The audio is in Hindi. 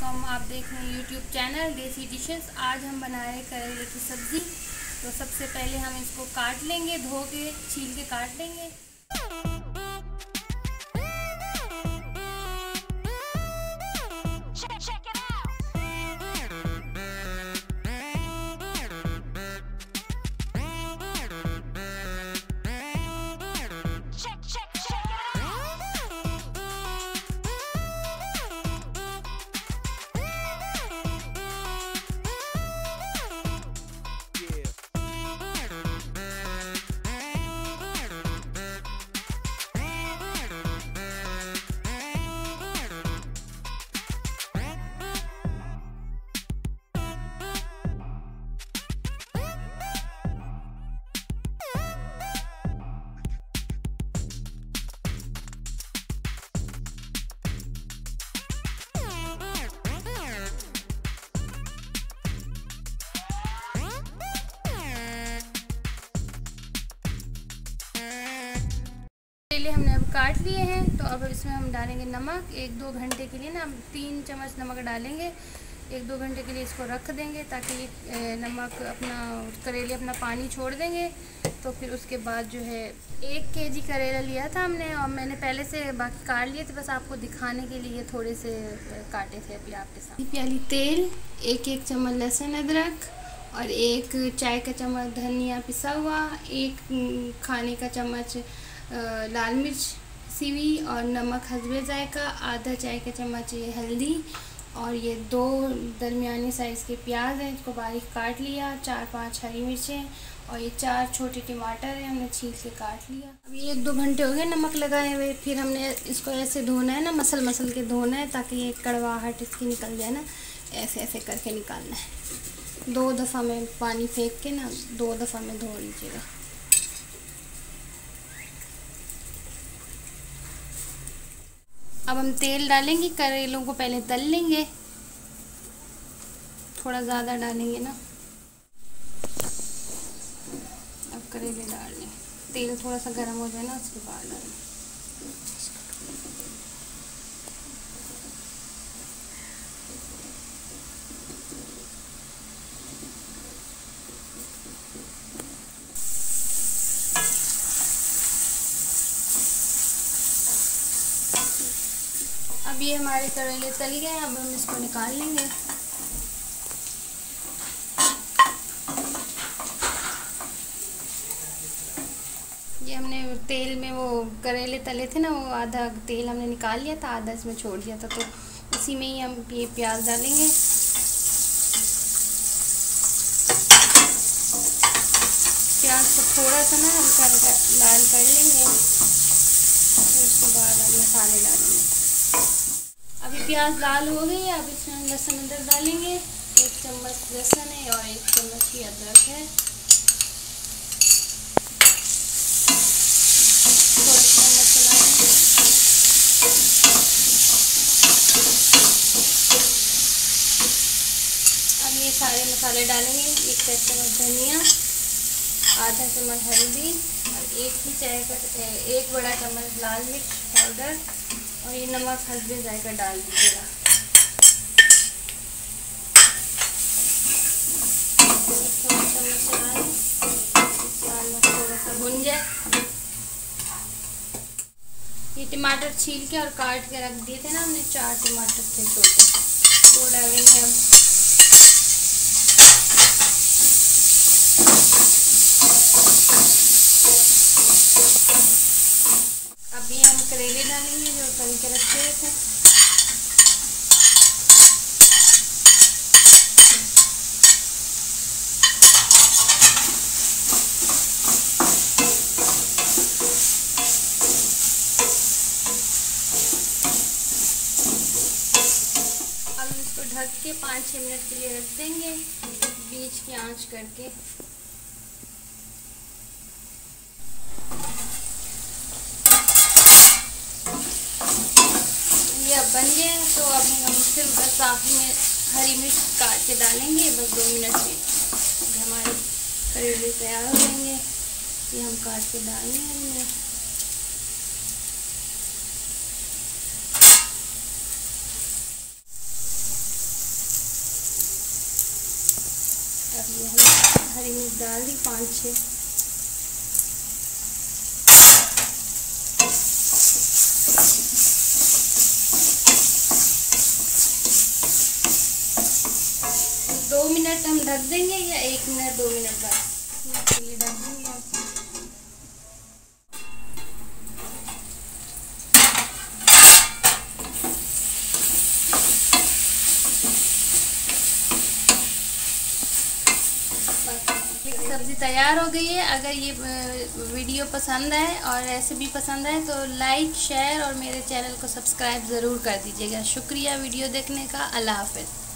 अस्सलामुअलैकुम। आप देख रहे हैं यूट्यूब चैनल देसी डिशेस। आज हम बना रहे हैं करेले की सब्ज़ी। तो सबसे पहले हम इसको काट लेंगे, धो के छील के काट लेंगे। करेले हमने अब काट लिए हैं। तो अब इसमें हम डालेंगे नमक। 1-2 घंटे के लिए ना 3 चम्मच नमक डालेंगे। 1-2 घंटे के लिए इसको रख देंगे ताकि ये नमक अपना करेले अपना पानी छोड़ देंगे। तो फिर उसके बाद जो है 1 केजी करेला लिया था हमने, और मैंने पहले से बाकी काट लिए थे, बस आपको दिखाने के लिए थोड़े से काटे थे अभी आपके साथ। प्याली तेल, 1 चम्मच लहसुन अदरक, और 1 चाय का चम्मच धनिया पिसा हुआ, 1 खाने का चम्मच लाल मिर्च पिसी हुई, और नमक हस्बे जायका, आधा चाय का चम्मच ये हल्दी, और ये 2 दरमियानी साइज़ के प्याज हैं, इसको बारीक काट लिया, 4-5 हरी मिर्चें, और ये 4 छोटे टमाटर हैं, हमने छील के काट लिया। अभी 1-2 घंटे हो गए नमक लगाए हुए। फिर हमने इसको ऐसे धोना है ना, मसल के धोना है ताकि ये कड़वाहट इसकी निकल जाए ना, ऐसे ऐसे करके निकालना है। 2 दफ़ा में पानी फेंक के ना 2 दफ़ा में धो लीजिएगा। अब हम तेल डालेंगे, करेलों को पहले तल लेंगे, थोड़ा ज़्यादा डालेंगे ना। अब करेले डाल लें, तेल थोड़ा सा गर्म हो जाए ना उसके बाद डालें। अब ये हमारे करेले तल गए हैं। अब हम इसको निकाल लेंगे। ये हमने तेल में वो करेले तले थे ना, वो आधा तेल हमने निकाल लिया था, आधा इसमें छोड़ दिया था। तो उसी में ही हम ये प्याज डालेंगे। प्याज को थोड़ा सा ना हल्का हल्का लाल कर लेंगे, फिर उसके बाद हम मसाले डालेंगे। अभी प्याज लाल हो गई है। अब इसमें हम लहसुन अदरक डालेंगे। 1 चम्मच लहसुन है और 1 चम्मच ही अदरक है। थोड़ा चम्मच चलाएंगे। अब ये सारे मसाले डालेंगे। 1 चम्मच धनिया, आधा चम्मच हल्दी, और 1 बड़ा चम्मच लाल मिर्च पाउडर, और ये नमक हस्बे जायका डाल दीजिएगा। थोड़ा चम्मच चलाएं, थोड़ा सा भुन जाए। ये टमाटर छील के और काट के रख दिए थे ना हमने, 4 टमाटर थे छोटे, वो डालेंगे हम। अभी हम करेले डालेंगे जो तल के रखे हुए थे। अब इसको ढक के 5-6 मिनट के लिए रख देंगे, बीच की आंच करके। ये अब बन गए हैं। तो अब हम सिर्फ बस आखिर में हरी मिर्च काट के डालेंगे, बस 2 मिनट में हमारे करेले तैयार हो जाएंगे। ये हम काट के डालने हैं। काट लिया है। हरी मिर्च डाल दी 5-6। दो मिनट हम ढक देंगे या 1 मिनट 2 मिनट बाद के लिए ढक देंगे। सब्ज़ी तैयार हो गई है। अगर ये वीडियो पसंद आए और रेसिपी पसंद आए तो लाइक, शेयर और मेरे चैनल को सब्सक्राइब ज़रूर कर दीजिएगा। शुक्रिया वीडियो देखने का। अल्लाह हाफ़िज़।